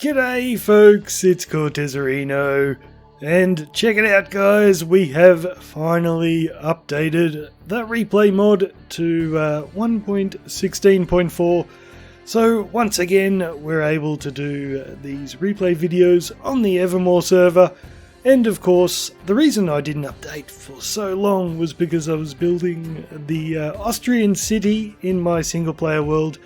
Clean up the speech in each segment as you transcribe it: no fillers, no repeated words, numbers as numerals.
G'day folks, it's Cortezerino, and check it out guys, we have finally updated the replay mod to 1.16.4, so once again we're able to do these replay videos on the Evermoor server. And of course, the reason I didn't update for so long was because I was building the Austrian city in my single player world,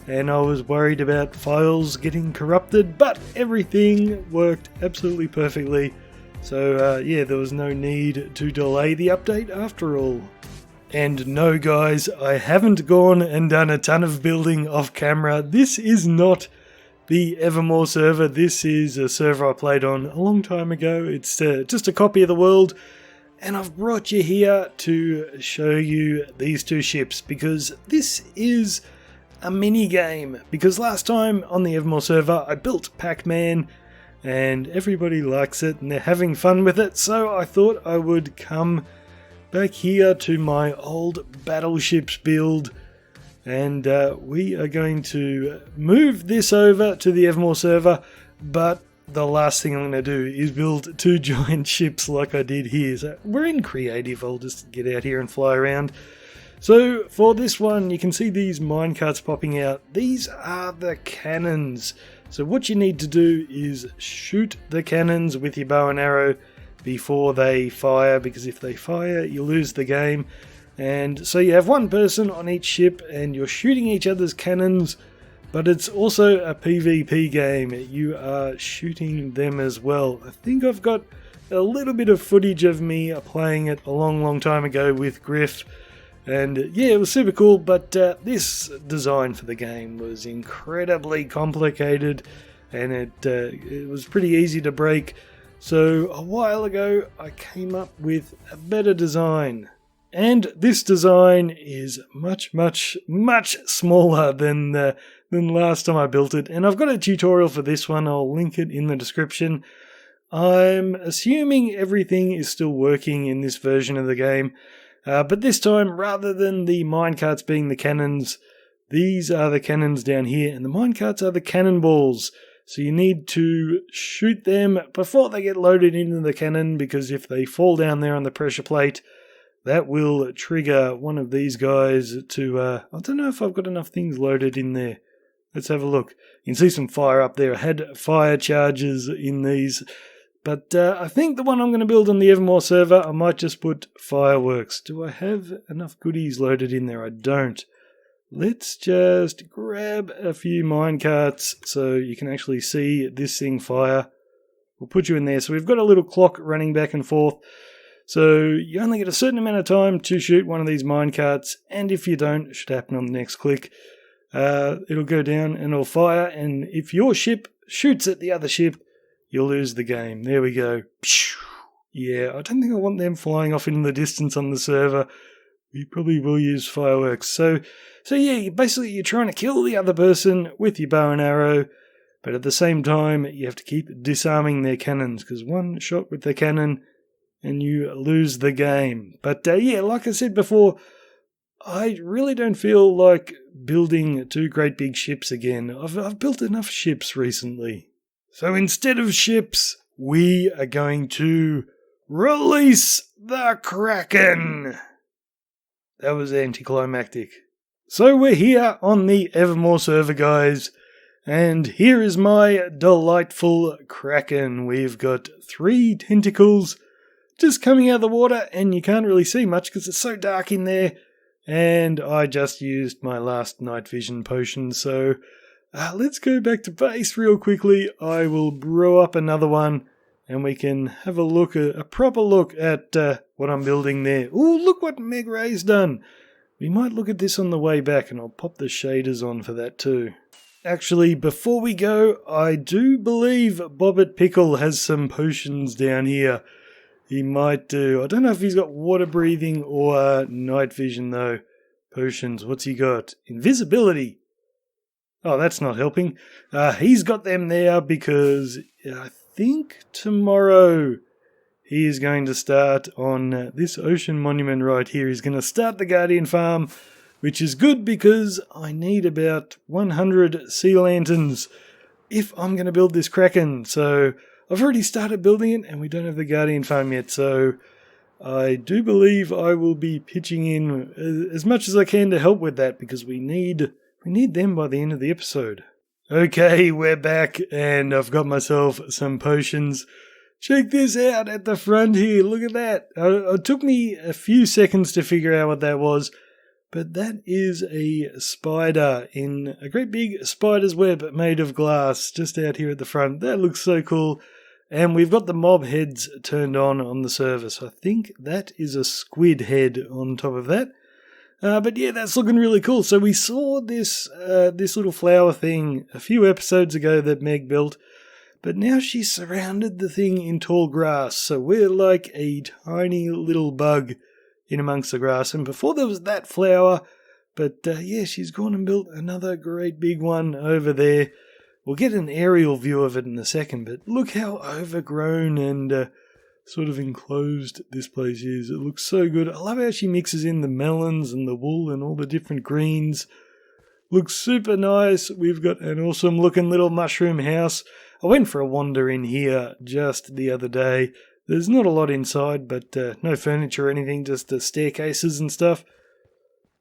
and I was worried about files getting corrupted, but everything worked absolutely perfectly. So yeah, there was no need to delay the update after all. And no guys, I haven't gone and done a ton of building off camera. This is not the Evermoor server. This is a server I played on a long time ago. It's just a copy of the world. And I've brought you here to show you these two ships because this is a mini game, because last time on the Evermoor server I built Pac-Man and everybody likes it and they're having fun with it, so I thought I would come back here to my old Battleships build, and we are going to move this over to the Evermoor server, but the last thing I'm going to do is build two giant ships like I did here. So we're in creative, I'll just get out here and fly around. So for this one, you can see these minecarts popping out. These are the cannons. So what you need to do is shoot the cannons with your bow and arrow before they fire, because if they fire, you lose the game. And so you have one person on each ship and you're shooting each other's cannons, but it's also a PvP game. You are shooting them as well. I think I've got a little bit of footage of me playing it a long time ago with Griff. And yeah, it was super cool, but this design for the game was incredibly complicated, and it was pretty easy to break. So a while ago, I came up with a better design. And this design is much smaller than last time I built it. And I've got a tutorial for this one, I'll link it in the description. I'm assuming everything is still working in this version of the game. But this time, rather than the minecarts being the cannons, these are the cannons down here, and the minecarts are the cannonballs. So you need to shoot them before they get loaded into the cannon, because if they fall down there on the pressure plate, that will trigger one of these guys to... I don't know if I've got enough things loaded in there. Let's have a look. You can see some fire up there. I had fire charges in these. But I think the one I'm going to build on the Evermoor server, I might just put fireworks. Do I have enough goodies loaded in there? I don't. Let's just grab a few minecarts so you can actually see this thing fire. We'll put you in there. So we've got a little clock running back and forth. So you only get a certain amount of time to shoot one of these minecarts, and if you don't, it should happen on the next click. It'll go down and it'll fire, and if your ship shoots at the other ship, you'll lose the game. There we go. Yeah, I don't think I want them flying off into the distance on the server. We probably will use fireworks. So yeah, basically you're trying to kill the other person with your bow and arrow, but at the same time you have to keep disarming their cannons, because one shot with the cannon and you lose the game. But yeah, like I said before, I really don't feel like building two great big ships again. I've built enough ships recently. So instead of ships, we are going to release the Kraken. That was anticlimactic. So we're here on the Evermoor server, guys, and here is my delightful Kraken. We've got 3 tentacles just coming out of the water, and you can't really see much because it's so dark in there, and I just used my last night vision potion, so... let's go back to base real quickly. I will brew up another one and we can have a proper look at what I'm building there. Ooh, look what MegRae's done. We might look at this on the way back, and I'll pop the shaders on for that too. Actually, before we go, I do believe Bobbit Pickle has some potions down here. He might do. I don't know if he's got water breathing or night vision though. Potions, what's he got? Invisibility. Oh, that's not helping. He's got them there because I think tomorrow he is going to start on this ocean monument right here. He's going to start the Guardian Farm, which is good because I need about 100 sea lanterns if I'm going to build this Kraken. So I've already started building it, and we don't have the Guardian farm yet, so I do believe I will be pitching in as much as I can to help with that, because we need them by the end of the episode. Okay, we're back, and I've got myself some potions. Check this out at the front here, look at that. It took me a few seconds to figure out what that was, but that is a spider in a great big spider's web made of glass just out here at the front. That looks so cool. And we've got the mob heads turned on the server. So I think that is a squid head on top of that. But yeah, that's looking really cool. So we saw this little flower thing a few episodes ago that Meg built. But now she's surrounded the thing in tall grass. So we're like a tiny little bug in amongst the grass. And before there was that flower. But yeah, she's gone and built another great big one over there. We'll get an aerial view of it in a second, but look how overgrown and sort of enclosed this place is. It looks so good. I love how she mixes in the melons and the wool and all the different greens. Looks super nice. We've got an awesome looking little mushroom house. I went for a wander in here just the other day. There's not a lot inside, but no furniture or anything, just staircases and stuff.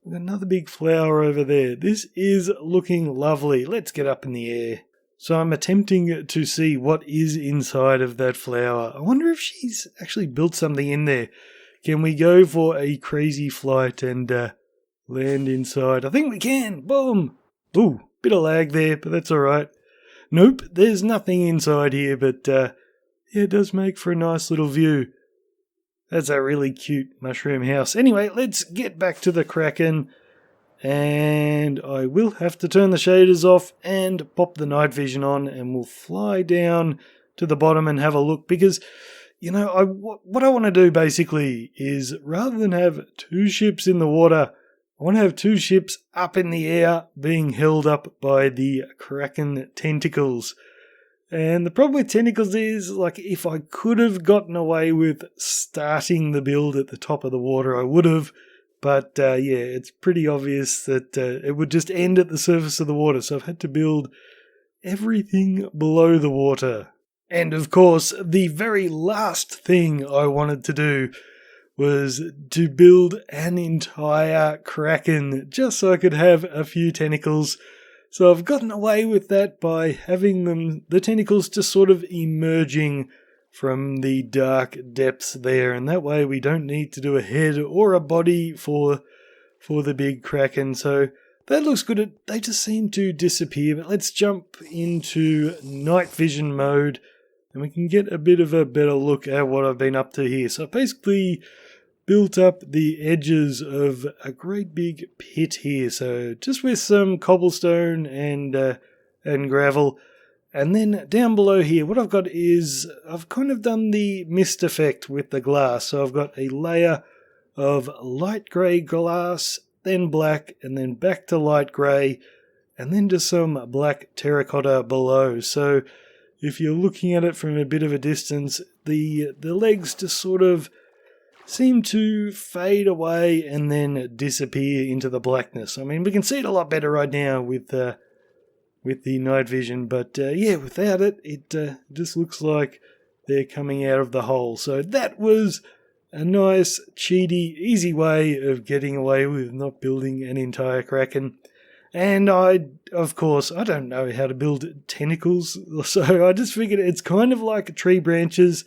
We've got another big flower over there. This is looking lovely. Let's get up in the air. So I'm attempting to see what is inside of that flower. I wonder if she's actually built something in there. Can we go for a crazy flight and land inside? I think we can. Boom. Ooh, bit of lag there, but that's alright. Nope, there's nothing inside here, but yeah, it does make for a nice little view. That's a really cute mushroom house. Anyway, let's get back to the Kraken. And I will have to turn the shaders off and pop the night vision on, and we'll fly down to the bottom and have a look, because, you know, what I want to do basically is, rather than have two ships in the water, I want to have two ships up in the air being held up by the Kraken tentacles. And the problem with tentacles is, like, if I could have gotten away with starting the build at the top of the water, I would have. But yeah, it's pretty obvious that it would just end at the surface of the water. So I've had to build everything below the water. And of course, the very last thing I wanted to do was to build an entire Kraken, just so I could have a few tentacles. So I've gotten away with that by having the tentacles just sort of emerging from the dark depths there, and that way we don't need to do a head or a body for the big Kraken. So that looks good. They just seem to disappear, but let's jump into night vision mode and we can get a bit of a better look at what I've been up to here. So I've basically built up the edges of a great big pit here, so just with some cobblestone and gravel. And then down below here, what I've got is, I've kind of done the mist effect with the glass. So I've got a layer of light grey glass, then black, and then back to light grey, and then just some black terracotta below. So if you're looking at it from a bit of a distance, the legs just sort of seem to fade away and then disappear into the blackness. I mean, we can see it a lot better right now with the night vision, but yeah, without it, it just looks like they're coming out of the hole. So that was a nice, cheaty, easy way of getting away with not building an entire Kraken. And of course, I don't know how to build tentacles, so I just figured it's kind of like tree branches.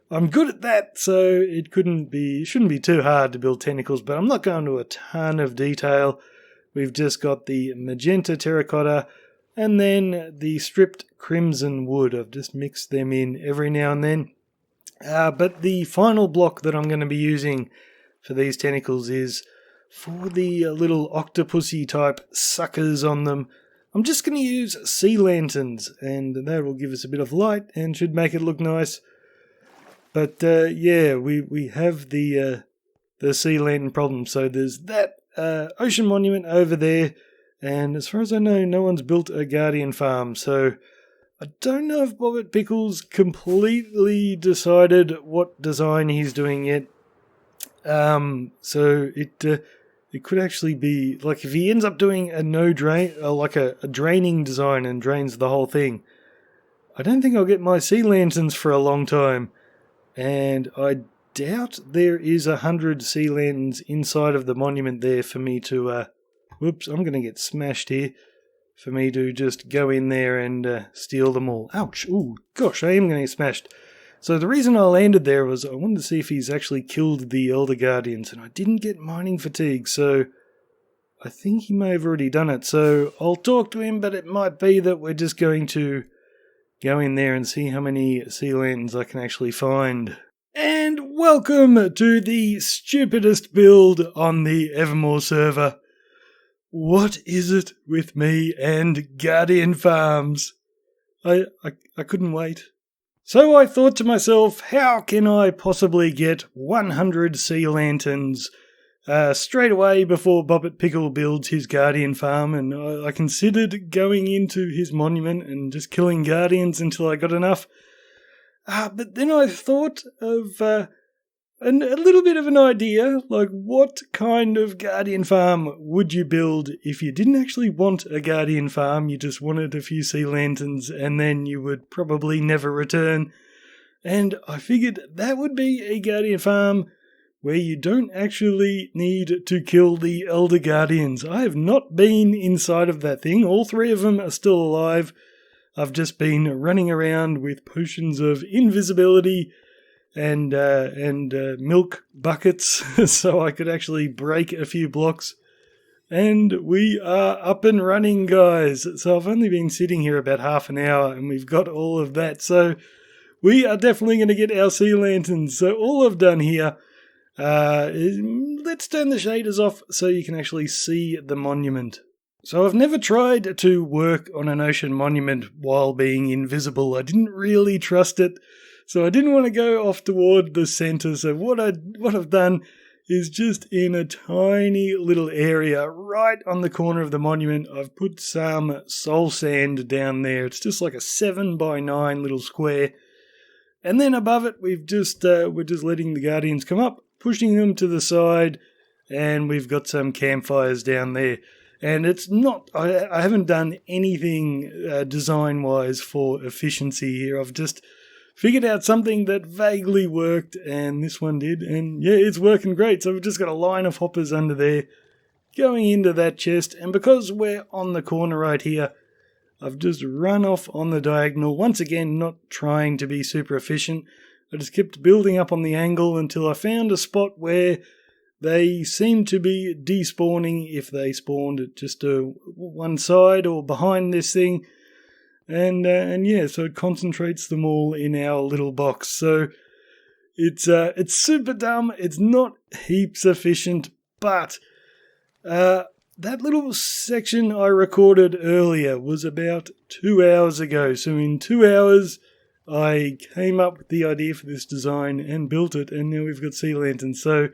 I'm good at that, so it shouldn't be too hard to build tentacles, but I'm not going to a ton of detail. We've just got the magenta terracotta, and then the stripped crimson wood. I've just mixed them in every now and then. But the final block that I'm going to be using for these tentacles is for the little octopusy type suckers on them. I'm just going to use sea lanterns, and that will give us a bit of light and should make it look nice. But yeah, we have the sea lantern problem. So there's that ocean monument over there. And as far as I know, no one's built a Guardian farm, so I don't know if Bobbit Pickles completely decided what design he's doing yet. So it could actually be, like, if he ends up doing a no drain, like a draining design and drains the whole thing, I don't think I'll get my sea lanterns for a long time. And I doubt there is 100 sea lanterns inside of the monument there for me to... whoops, I'm going to get smashed here. For me to just go in there and steal them all. Ouch, ooh, gosh, I am going to get smashed. So the reason I landed there was I wanted to see if he's actually killed the Elder Guardians. And I didn't get mining fatigue, so... I think he may have already done it, so I'll talk to him, but it might be that we're just going to go in there and see how many sea lanterns I can actually find. And welcome to the stupidest build on the Evermoor server. What is it with me and Guardian Farms? I couldn't wait. So I thought to myself, how can I possibly get 100 sea lanterns straight away before Bobbit Pickle builds his Guardian Farm, and I considered going into his monument and just killing Guardians until I got enough. But then I thought of a little bit of an idea, like what kind of Guardian Farm would you build if you didn't actually want a Guardian Farm, you just wanted a few sea lanterns and then you would probably never return. And I figured that would be a Guardian Farm where you don't actually need to kill the Elder Guardians. I have not been inside of that thing. All 3 of them are still alive. I've just been running around with potions of invisibility and milk buckets so I could actually break a few blocks. And we are up and running, guys. So I've only been sitting here about half an hour and we've got all of that. So we are definitely going to get our sea lanterns. So all I've done here... let's turn the shaders off so you can actually see the monument. So I've never tried to work on an ocean monument while being invisible. I didn't really trust it, so I didn't want to go off toward the center. So what I've done is just in a tiny little area right on the corner of the monument, I've put some soul sand down there. It's just like a 7x9 little square. And then above it, we're just letting the Guardians come up, pushing them to the side, and we've got some campfires down there. And it's not, I haven't done anything design-wise for efficiency here. I've just figured out something that vaguely worked, and this one did. And yeah, it's working great. So we've just got a line of hoppers under there going into that chest. And because we're on the corner right here, I've just run off on the diagonal. Once again, not trying to be super efficient. I just kept building up on the angle until I found a spot where they seemed to be despawning if they spawned at just one side or behind this thing. And yeah, so it concentrates them all in our little box. So it's super dumb. It's not heaps efficient, but that little section I recorded earlier was about 2 hours ago. So in 2 hours, I came up with the idea for this design and built it, and now we've got sea lanterns. So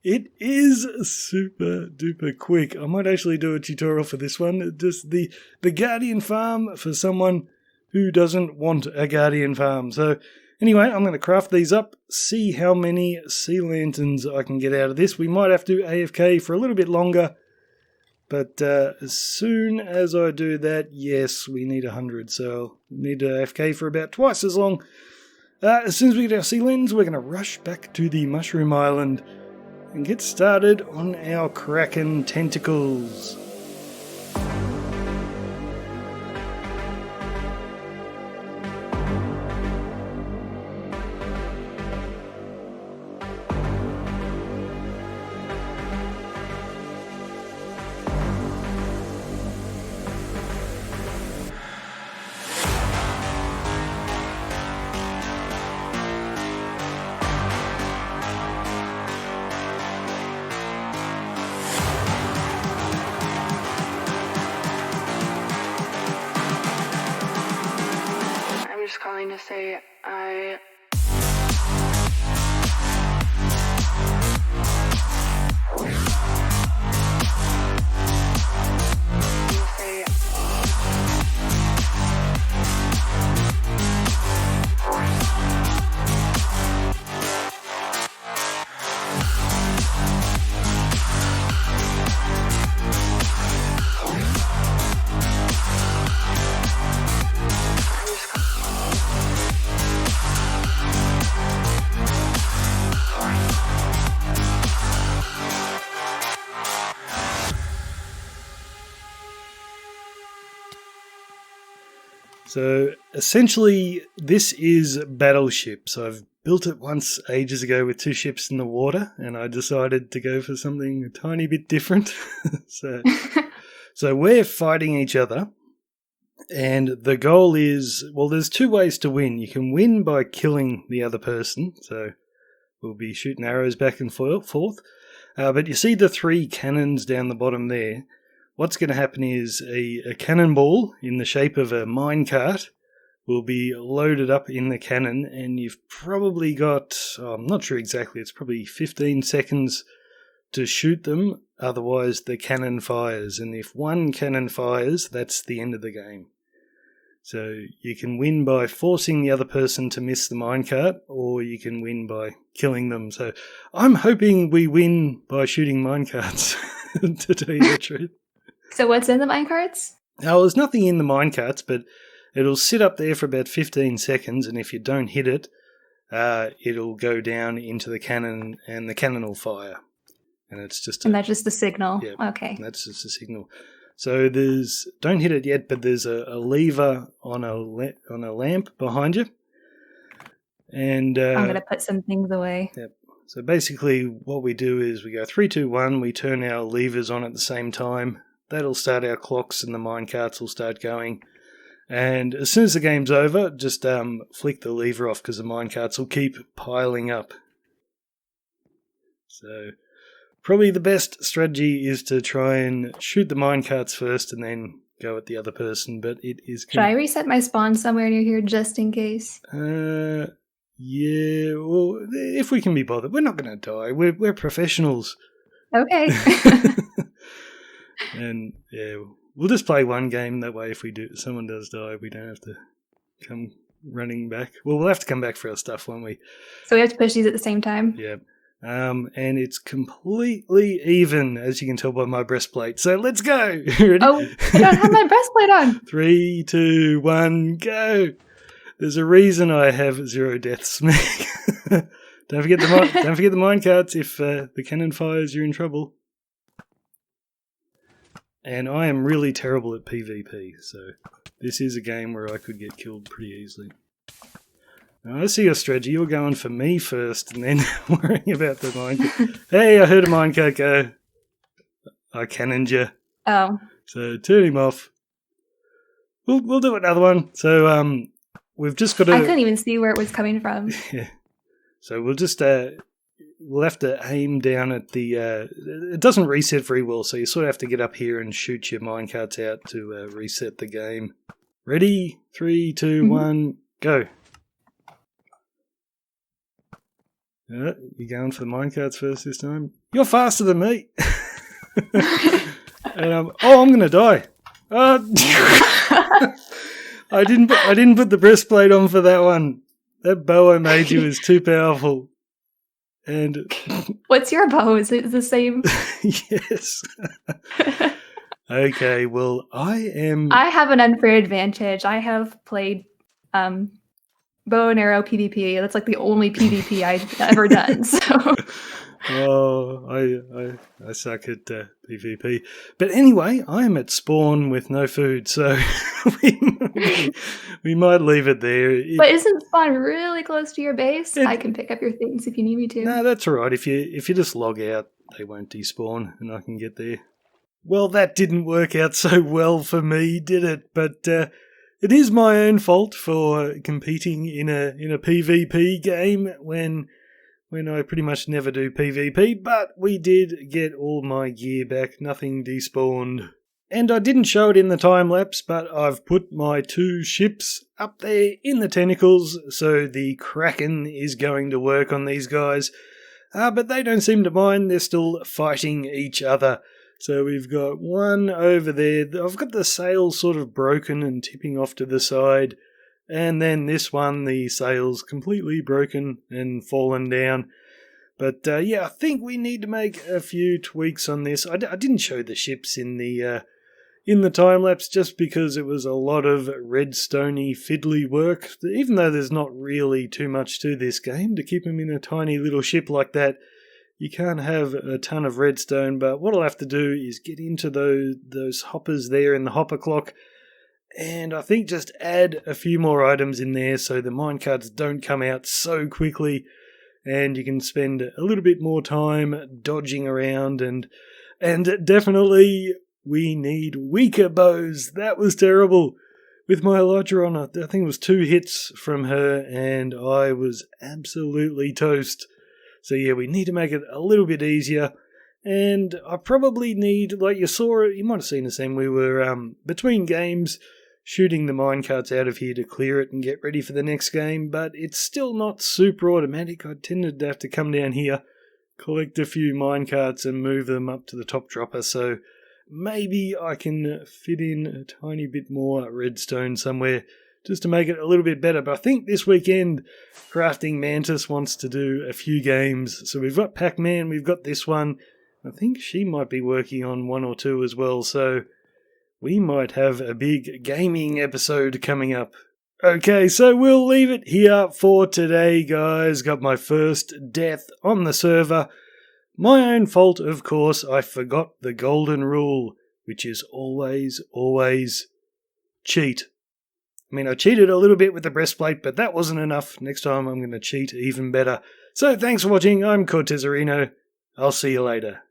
it is super duper quick. I might actually do a tutorial for this one. Just the Guardian Farm for someone who doesn't want a Guardian Farm. So anyway, I'm going to craft these up, see how many sea lanterns I can get out of this. We might have to AFK for a little bit longer. But as soon as I do that, yes, we need 100. So we need to AFK for about twice as long. As soon as we get our sea lanterns, we're going to rush back to the Mushroom Island and get started on our Kraken tentacles. Just calling to say I So essentially, this is Battleship. So I've built it once ages ago with 2 ships in the water, and I decided to go for something a tiny bit different. So we're fighting each other, and the goal is, well, there's 2 ways to win. You can win by killing the other person, so we'll be shooting arrows back and forth. But you see the 3 cannons down the bottom there. What's going to happen is a cannonball in the shape of a minecart will be loaded up in the cannon, and you've probably got, I'm not sure exactly, it's probably 15 seconds to shoot them, otherwise the cannon fires. And if 1 cannon fires, that's the end of the game. So you can win by forcing the other person to miss the minecart, or you can win by killing them. So I'm hoping we win by shooting minecarts, to tell you the truth. So what's in the minecarts? Now, there's nothing in the minecarts, but it'll sit up there for about 15 seconds, and if you don't hit it, it'll go down into the cannon, and the cannon will fire. And it's just And that's just the signal? Yeah, okay. That's just a signal. So don't hit it yet, but there's a lever on a lamp behind you. And I'm going to put some things away. Yep. So basically what we do is we go 3, 2, 1, we turn our levers on at the same time. That'll start our clocks and the minecarts will start going. And as soon as the game's over, just flick the lever off because the minecarts will keep piling up. So probably the best strategy is to try and shoot the minecarts first and then go at the other person, but it is... Should I reset my spawn somewhere near here just in case? Yeah, well, if we can be bothered. We're not going to die. We're professionals. Okay. And yeah, we'll just play 1 game. That way, if someone does die, we don't have to come running back. Well, we'll have to come back for our stuff, won't we? So we have to push these at the same time? Yeah. And it's completely even, as you can tell by my breastplate. So let's go. Ready? Oh, I don't have my breastplate on. 3, 2, 1, go. There's a reason I have 0 deaths, Meg. Don't forget the minecarts. If the cannon fires, you're in trouble. And I am really terrible at PvP, so this is a game where I could get killed pretty easily. Now, I see your strategy. You're going for me first and then worrying about the minecart. Hey, I heard a minecart go. I cannoned you. Oh. So turn him off. We'll do another one. So we've just got to... I couldn't even see where it was coming from. Yeah. So we'll just... we'll have to aim down at the... it doesn't reset very well, so you sort of have to get up here and shoot your minecarts out to reset the game. Ready? 3, 2, 1, go. You're going for the minecarts first this time. You're faster than me. And I'm going to die. I didn't put the breastplate on for that one. That bow I made you is too powerful. And what's your bow? Is it the same? Yes. Okay, well, I have an unfair advantage. I have played bow and arrow PvP. That's like the only PvP I've ever done. So. I suck at PvP. But anyway, I am at spawn with no food, so we might leave it there. But isn't spawn really close to your base? I can pick up your things if you need me to. No, that's all right. If you just log out, they won't despawn, and I can get there. Well, that didn't work out so well for me, did it? But it is my own fault for competing in a PvP game when I pretty much never do PvP, but we did get all my gear back, nothing despawned. And I didn't show it in the time lapse, but I've put my 2 ships up there in the tentacles, so the Kraken is going to work on these guys. But they don't seem to mind, they're still fighting each other. So we've got one over there. I've got the sails sort of broken and tipping off to the side. And then this one, the sail's completely broken and fallen down. But yeah, I think we need to make a few tweaks on this. I didn't show the ships in the time-lapse just because it was a lot of redstone-y, fiddly work. Even though there's not really too much to this game, to keep them in a tiny little ship like that, you can't have a ton of redstone. But what I'll have to do is get into those hoppers there in the hopper clock And I think just add a few more items in there so the minecarts don't come out so quickly, and you can spend a little bit more time dodging around. And definitely we need weaker bows. That was terrible. With my Elytra on, I think it was 2 hits from her, and I was absolutely toast. So yeah, we need to make it a little bit easier. And I probably need, like you might have seen us then, we were between games shooting the minecarts out of here to clear it and get ready for the next game, but it's still not super automatic. I tended to have to come down here, collect a few minecarts and move them up to the top dropper, so maybe I can fit in a tiny bit more redstone somewhere just to make it a little bit better. But I think this weekend Crafting Mantis wants to do a few games, so we've got Pac-Man, we've got this one. I think she might be working on 1 or 2 as well, so we might have a big gaming episode coming up. Okay, so we'll leave it here for today, guys. Got my first death on the server. My own fault, of course. I forgot the golden rule, which is always, always cheat. I mean, I cheated a little bit with the breastplate, but that wasn't enough. Next time I'm going to cheat even better. So thanks for watching. I'm Cortezerino. I'll see you later.